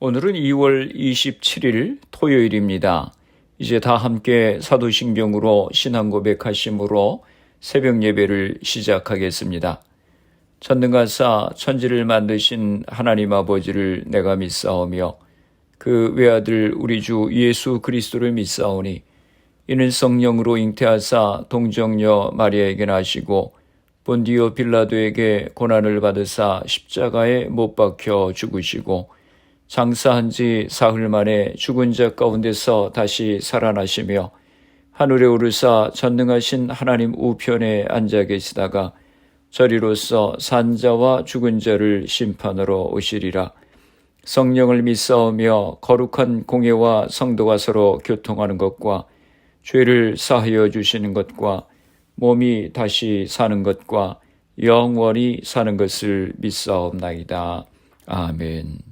오늘은 2월 27일 토요일입니다. 이제 다 함께 사도신경으로 신앙 고백하심으로 새벽 예배를 시작하겠습니다. 전능하사 천지를 만드신 하나님 아버지를 내가 믿사오며 그 외아들 우리 주 예수 그리스도를 믿사오니 이는 성령으로 잉태하사 동정녀 마리아에게 나시고 본디오 빌라도에게 고난을 받으사 십자가에 못 박혀 죽으시고 장사한 지 사흘 만에 죽은 자 가운데서 다시 살아나시며 하늘에 오르사 전능하신 하나님 우편에 앉아 계시다가 저리로서 산자와 죽은 자를 심판하러 오시리라. 성령을 믿사오며 거룩한 공예와 성도가 서로 교통하는 것과 죄를 사하여 주시는 것과 몸이 다시 사는 것과 영원히 사는 것을 믿사옵나이다. 아멘.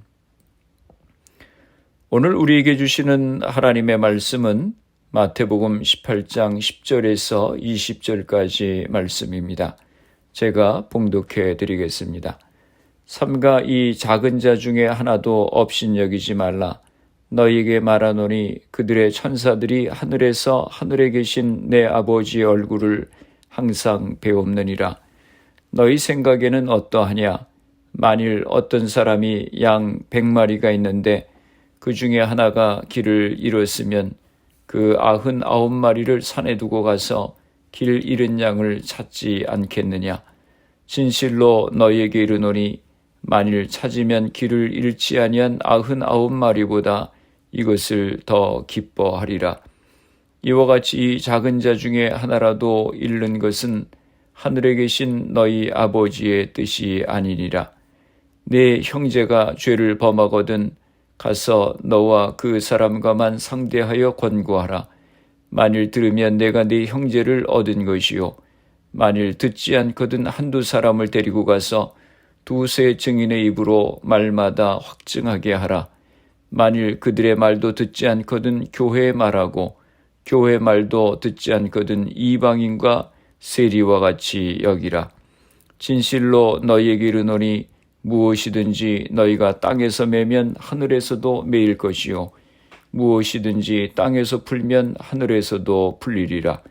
오늘 우리에게 주시는 하나님의 말씀은 마태복음 18장 10절에서 20절까지 말씀입니다. 제가 봉독해 드리겠습니다. 삼가 이 작은 자 중에 하나도 업신여기지 말라. 너희에게 말하노니 그들의 천사들이 하늘에서 하늘에 계신 내 아버지의 얼굴을 항상 배옵느니라. 너희 생각에는 어떠하냐? 만일 어떤 사람이 양 100마리가 있는데 그 중에 하나가 길을 잃었으면 그 99마리를 산에 두고 가서 길 잃은 양을 찾지 않겠느냐? 진실로 너희에게 이르노니 만일 찾으면 길을 잃지 아니한 99마리보다 이것을 더 기뻐하리라. 이와 같이 이 작은 자 중에 하나라도 잃는 것은 하늘에 계신 너희 아버지의 뜻이 아니니라. 네 형제가 죄를 범하거든 가서 너와 그 사람과만 상대하여 권고하라. 만일 들으면 내가 네 형제를 얻은 것이요. 만일 듣지 않거든 한두 사람을 데리고 가서 두세 증인의 입으로 말마다 확증하게 하라. 만일 그들의 말도 듣지 않거든 교회의 말하고 교회의 말도 듣지 않거든 이방인과 세리와 같이 여기라. 진실로 너희에게 이르노니 무엇이든지 너희가 땅에서 매면 하늘에서도 매일 것이요 무엇이든지 땅에서 풀면 하늘에서도 풀리리라.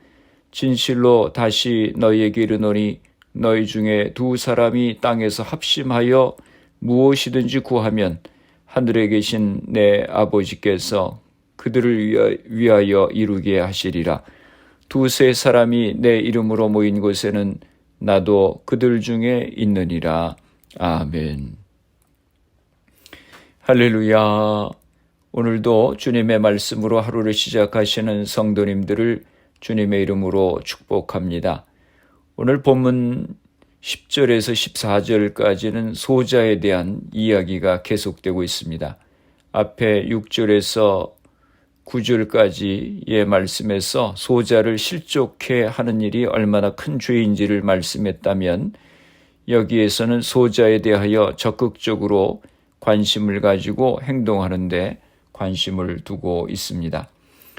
진실로 다시 너희에게 이르노니 너희 중에 두 사람이 땅에서 합심하여 무엇이든지 구하면 하늘에 계신 내 아버지께서 그들을 위하여 이루게 하시리라. 두세 사람이 내 이름으로 모인 곳에는 나도 그들 중에 있느니라. 아멘. 할렐루야. 오늘도 주님의 말씀으로 하루를 시작하시는 성도님들을 주님의 이름으로 축복합니다. 오늘 본문 10절에서 14절까지는 소자에 대한 이야기가 계속되고 있습니다. 앞에 6절에서 9절까지의 말씀에서 소자를 실족해 하는 일이 얼마나 큰 죄인지를 말씀했다면 여기에서는 소자에 대하여 적극적으로 관심을 가지고 행동하는데 관심을 두고 있습니다.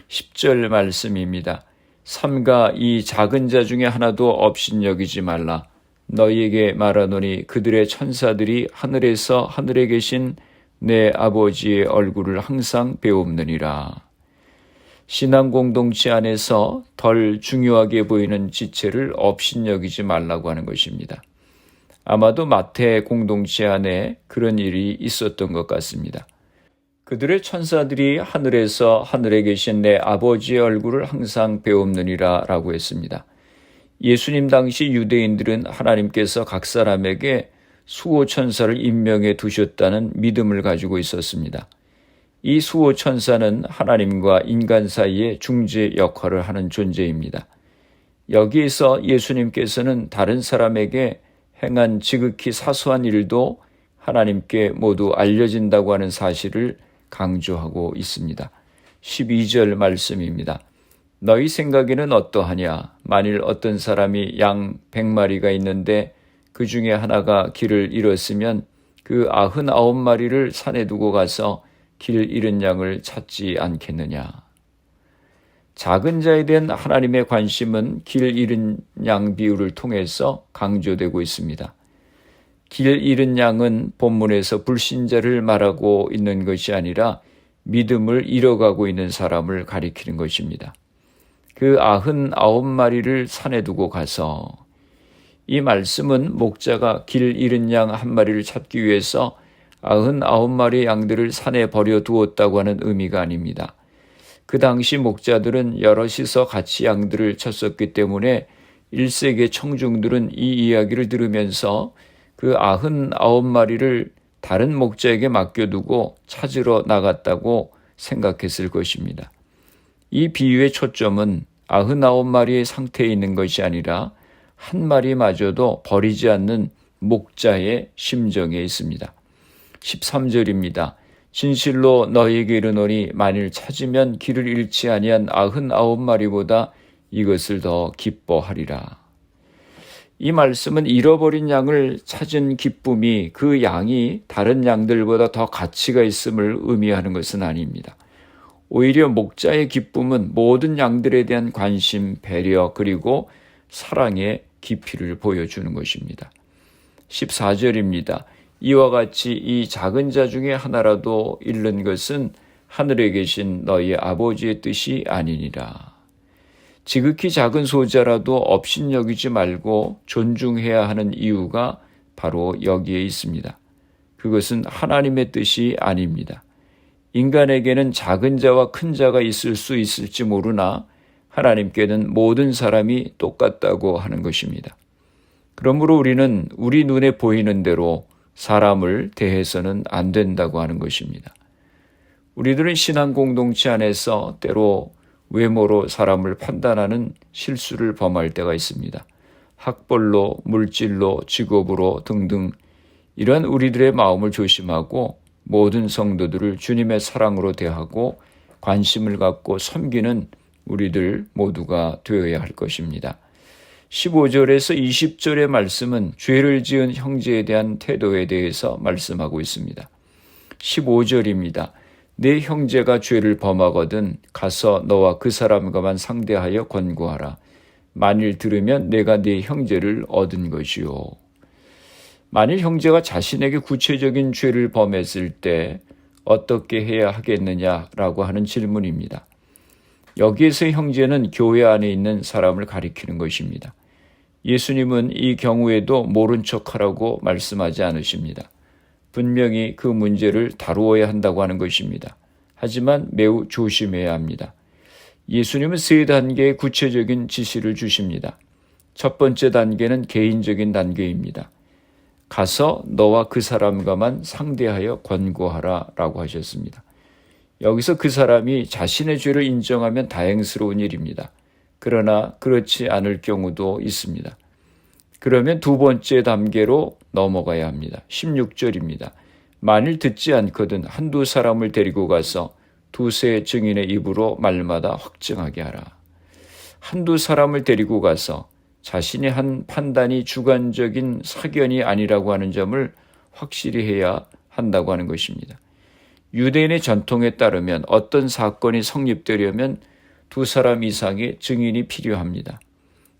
10절 말씀입니다. 삼가 이 작은 자 중에 하나도 업신여기지 말라. 너희에게 말하노니 그들의 천사들이 하늘에서 하늘에 계신 내 아버지의 얼굴을 항상 배옵느니라. 신앙 공동체 안에서 덜 중요하게 보이는 지체를 업신여기지 말라고 하는 것입니다. 아마도 마태 공동체 안에 그런 일이 있었던 것 같습니다. 그들의 천사들이 하늘에서 하늘에 계신 내 아버지의 얼굴을 항상 배옵느니라 라고 했습니다. 예수님 당시 유대인들은 하나님께서 각 사람에게 수호천사를 임명해 두셨다는 믿음을 가지고 있었습니다. 이 수호천사는 하나님과 인간 사이에 중재 역할을 하는 존재입니다. 여기에서 예수님께서는 다른 사람에게 행한 지극히 사소한 일도 하나님께 모두 알려진다고 하는 사실을 강조하고 있습니다. 12절 말씀입니다. 너희 생각에는 어떠하냐? 만일 어떤 사람이 양 100마리가 있는데 그 중에 하나가 길을 잃었으면 그 99마리를 산에 두고 가서 길 잃은 양을 찾지 않겠느냐? 작은 자에 대한 하나님의 관심은 길 잃은 양 비유를 통해서 강조되고 있습니다. 길 잃은 양은 본문에서 불신자를 말하고 있는 것이 아니라 믿음을 잃어가고 있는 사람을 가리키는 것입니다. 그 99마리를 산에 두고 가서, 이 말씀은 목자가 길 잃은 양 한 마리를 찾기 위해서 99마리 양들을 산에 버려두었다고 하는 의미가 아닙니다. 그 당시 목자들은 여럿이서 같이 양들을 쳤었기 때문에 1세기의 청중들은 이 이야기를 들으면서 그 99마리를 다른 목자에게 맡겨두고 찾으러 나갔다고 생각했을 것입니다. 이 비유의 초점은 99마리의 상태에 있는 것이 아니라 한 마리마저도 버리지 않는 목자의 심정에 있습니다. 13절입니다. 진실로 너희에게 이르노니 만일 찾으면 길을 잃지 아니한 99마리보다 이것을 더 기뻐하리라. 이 말씀은 잃어버린 양을 찾은 기쁨이 그 양이 다른 양들보다 더 가치가 있음을 의미하는 것은 아닙니다. 오히려 목자의 기쁨은 모든 양들에 대한 관심, 배려, 그리고 사랑의 깊이를 보여주는 것입니다. 14절입니다. 이와 같이 이 작은 자 중에 하나라도 잃는 것은 하늘에 계신 너희 아버지의 뜻이 아니니라. 지극히 작은 소자라도 업신여기지 말고 존중해야 하는 이유가 바로 여기에 있습니다. 그것은 하나님의 뜻이 아닙니다. 인간에게는 작은 자와 큰 자가 있을 수 있을지 모르나 하나님께는 모든 사람이 똑같다고 하는 것입니다. 그러므로 우리는 우리 눈에 보이는 대로 사람을 대해서는 안 된다고 하는 것입니다. 우리들은 신앙 공동체 안에서 때로 외모로 사람을 판단하는 실수를 범할 때가 있습니다. 학벌로, 물질로, 직업으로 등등 이러한 우리들의 마음을 조심하고 모든 성도들을 주님의 사랑으로 대하고 관심을 갖고 섬기는 우리들 모두가 되어야 할 것입니다. 15절에서 20절의 말씀은 죄를 지은 형제에 대한 태도에 대해서 말씀하고 있습니다. 15절입니다. 내 형제가 죄를 범하거든 가서 너와 그 사람과만 상대하여 권고하라. 만일 들으면 내가 네 형제를 얻은 것이요. 만일 형제가 자신에게 구체적인 죄를 범했을 때 어떻게 해야 하겠느냐라고 하는 질문입니다. 여기에서 형제는 교회 안에 있는 사람을 가리키는 것입니다. 예수님은 이 경우에도 모른 척하라고 말씀하지 않으십니다. 분명히 그 문제를 다루어야 한다고 하는 것입니다. 하지만 매우 조심해야 합니다. 예수님은 세 단계의 구체적인 지시를 주십니다. 첫 번째 단계는 개인적인 단계입니다. 가서 너와 그 사람과만 상대하여 권고하라 라고 하셨습니다. 여기서 그 사람이 자신의 죄를 인정하면 다행스러운 일입니다. 그러나 그렇지 않을 경우도 있습니다. 그러면 두 번째 단계로 넘어가야 합니다. 16절입니다. 만일 듣지 않거든 한두 사람을 데리고 가서 두세 증인의 입으로 말마다 확증하게 하라. 한두 사람을 데리고 가서 자신이 한 판단이 주관적인 사견이 아니라고 하는 점을 확실히 해야 한다고 하는 것입니다. 유대인의 전통에 따르면 어떤 사건이 성립되려면 두 사람 이상의 증인이 필요합니다.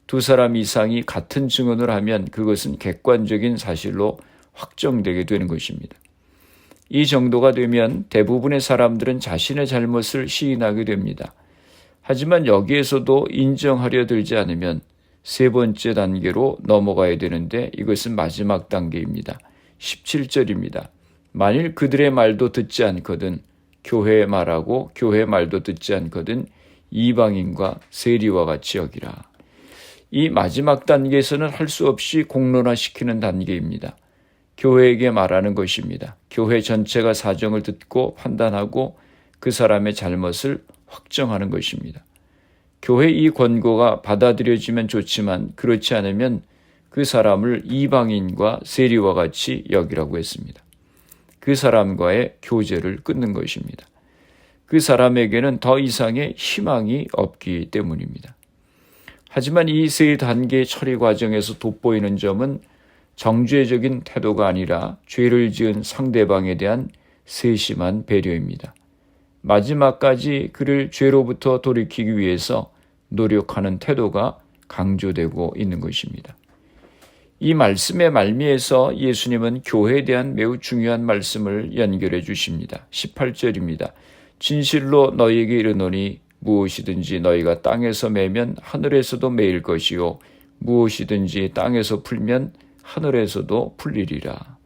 두 사람 이상이 같은 증언을 하면 그것은 객관적인 사실로 확정되게 되는 것입니다. 이 정도가 되면 대부분의 사람들은 자신의 잘못을 시인하게 됩니다. 하지만 여기에서도 인정하려 들지 않으면 세 번째 단계로 넘어가야 되는데 이것은 마지막 단계입니다. 17절입니다. 만일 그들의 말도 듣지 않거든 교회의 말하고 교회의 말도 듣지 않거든 이방인과 세리와 같이 여기라. 이 마지막 단계에서는 할 수 없이 공론화시키는 단계입니다. 교회에게 말하는 것입니다. 교회 전체가 사정을 듣고 판단하고 그 사람의 잘못을 확정하는 것입니다. 교회 이 권고가 받아들여지면 좋지만 그렇지 않으면 그 사람을 이방인과 세리와 같이 여기라고 했습니다. 그 사람과의 교제를 끊는 것입니다. 그 사람에게는 더 이상의 희망이 없기 때문입니다. 하지만 이 세 단계의 처리 과정에서 돋보이는 점은 정죄적인 태도가 아니라 죄를 지은 상대방에 대한 세심한 배려입니다. 마지막까지 그를 죄로부터 돌이키기 위해서 노력하는 태도가 강조되고 있는 것입니다. 이 말씀의 말미에서 예수님은 교회에 대한 매우 중요한 말씀을 연결해 주십니다. 18절입니다. 진실로 너희에게 이르노니 무엇이든지 너희가 땅에서 매면 하늘에서도 매일 것이요 무엇이든지 땅에서 풀면 하늘에서도 풀리리라.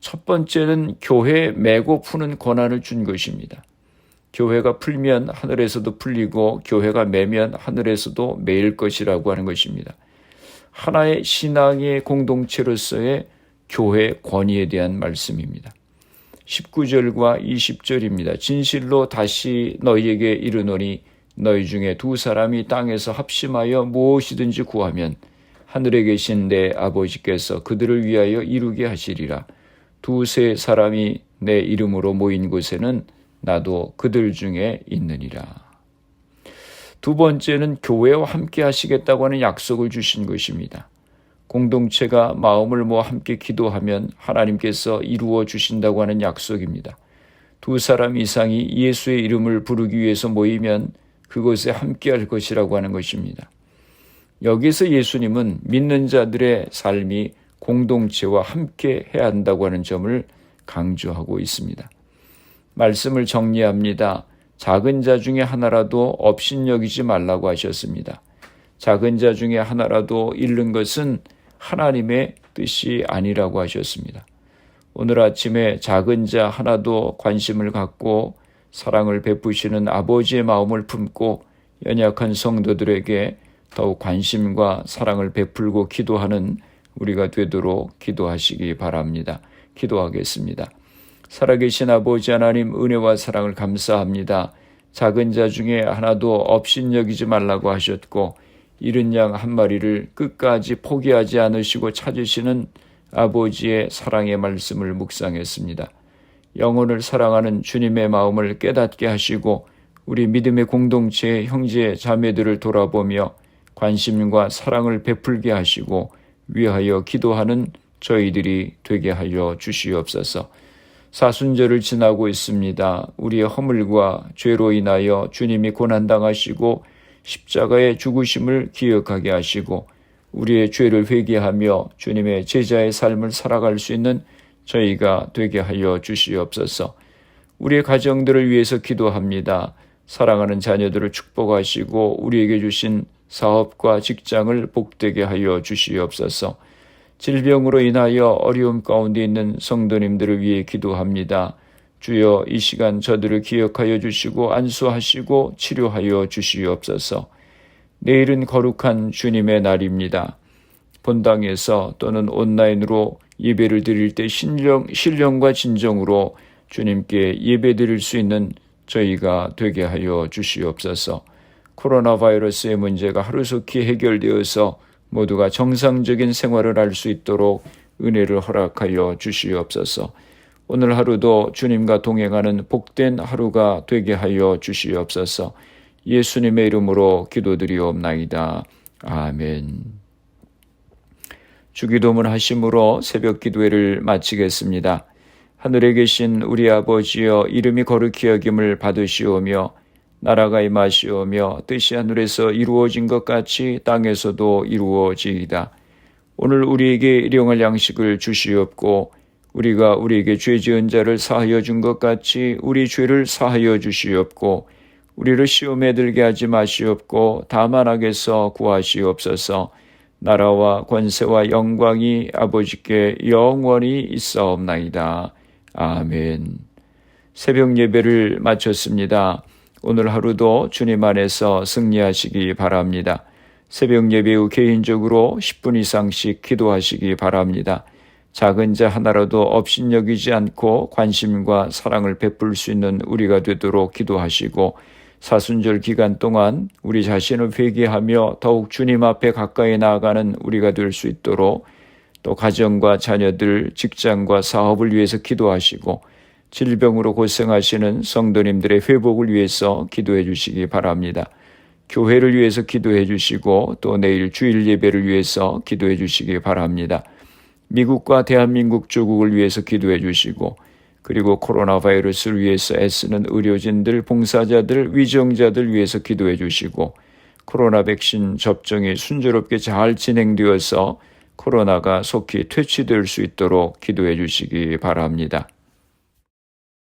첫 번째는 교회에 매고 푸는 권한을 준 것입니다. 교회가 풀면 하늘에서도 풀리고 교회가 매면 하늘에서도 매일 것이라고 하는 것입니다. 하나의 신앙의 공동체로서의 교회 권위에 대한 말씀입니다. 19절과 20절입니다. 진실로 다시 너희에게 이르노니 너희 중에 두 사람이 땅에서 합심하여 무엇이든지 구하면 하늘에 계신 내 아버지께서 그들을 위하여 이루게 하시리라. 두세 사람이 내 이름으로 모인 곳에는 나도 그들 중에 있느니라. 두 번째는 교회와 함께 하시겠다고 하는 약속을 주신 것입니다. 공동체가 마음을 모아 함께 기도하면 하나님께서 이루어 주신다고 하는 약속입니다. 두 사람 이상이 예수의 이름을 부르기 위해서 모이면 그곳에 함께 할 것이라고 하는 것입니다. 여기서 예수님은 믿는 자들의 삶이 공동체와 함께 해야 한다고 하는 점을 강조하고 있습니다. 말씀을 정리합니다. 작은 자 중에 하나라도 업신여기지 말라고 하셨습니다. 작은 자 중에 하나라도 잃는 것은 하나님의 뜻이 아니라고 하셨습니다. 오늘 아침에 작은 자 하나도 관심을 갖고 사랑을 베푸시는 아버지의 마음을 품고 연약한 성도들에게 더욱 관심과 사랑을 베풀고 기도하는 우리가 되도록 기도하시기 바랍니다. 기도하겠습니다. 살아계신 아버지 하나님, 은혜와 사랑을 감사합니다. 작은 자 중에 하나도 업신여기지 말라고 하셨고 잃은 양 한 마리를 끝까지 포기하지 않으시고 찾으시는 아버지의 사랑의 말씀을 묵상했습니다. 영혼을 사랑하는 주님의 마음을 깨닫게 하시고 우리 믿음의 공동체의 형제 자매들을 돌아보며 관심과 사랑을 베풀게 하시고 위하여 기도하는 저희들이 되게 하여 주시옵소서. 사순절을 지나고 있습니다. 우리의 허물과 죄로 인하여 주님이 고난당하시고 십자가의 죽으심을 기억하게 하시고 우리의 죄를 회개하며 주님의 제자의 삶을 살아갈 수 있는 저희가 되게 하여 주시옵소서. 우리의 가정들을 위해서 기도합니다. 사랑하는 자녀들을 축복하시고 우리에게 주신 사업과 직장을 복되게 하여 주시옵소서. 질병으로 인하여 어려움 가운데 있는 성도님들을 위해 기도합니다. 주여 이 시간 저들을 기억하여 주시고 안수하시고 치료하여 주시옵소서. 내일은 거룩한 주님의 날입니다. 본당에서 또는 온라인으로 예배를 드릴 때 신령과 진정으로 주님께 예배 드릴 수 있는 저희가 되게 하여 주시옵소서. 코로나 바이러스의 문제가 하루속히 해결되어서 모두가 정상적인 생활을 할 수 있도록 은혜를 허락하여 주시옵소서. 오늘 하루도 주님과 동행하는 복된 하루가 되게 하여 주시옵소서. 예수님의 이름으로 기도드리옵나이다. 아멘. 주기도문 하심으로 새벽 기도회를 마치겠습니다. 하늘에 계신 우리 아버지여, 이름이 거룩히 여김을 받으시오며 나라가 임하시오며 뜻이 하늘에서 이루어진 것 같이 땅에서도 이루어지이다. 오늘 우리에게 일용할 양식을 주시옵고 우리가 우리에게 죄 지은 자를 사하여 준 것 같이 우리 죄를 사하여 주시옵고 우리를 시험에 들게 하지 마시옵고 다만 악에서 구하시옵소서. 나라와 권세와 영광이 아버지께 영원히 있사옵나이다. 아멘. 새벽 예배를 마쳤습니다. 오늘 하루도 주님 안에서 승리하시기 바랍니다. 새벽 예배 후 개인적으로 10분 이상씩 기도하시기 바랍니다. 작은 자 하나라도 업신여기지 않고 관심과 사랑을 베풀 수 있는 우리가 되도록 기도하시고 사순절 기간 동안 우리 자신을 회개하며 더욱 주님 앞에 가까이 나아가는 우리가 될 수 있도록 또 가정과 자녀들, 직장과 사업을 위해서 기도하시고 질병으로 고생하시는 성도님들의 회복을 위해서 기도해 주시기 바랍니다. 교회를 위해서 기도해 주시고 또 내일 주일 예배를 위해서 기도해 주시기 바랍니다. 미국과 대한민국 조국을 위해서 기도해 주시고 그리고 코로나 바이러스를 위해서 애쓰는 의료진들, 봉사자들, 위정자들 위해서 기도해 주시고 코로나 백신 접종이 순조롭게 잘 진행되어서 코로나가 속히 퇴치될 수 있도록 기도해 주시기 바랍니다.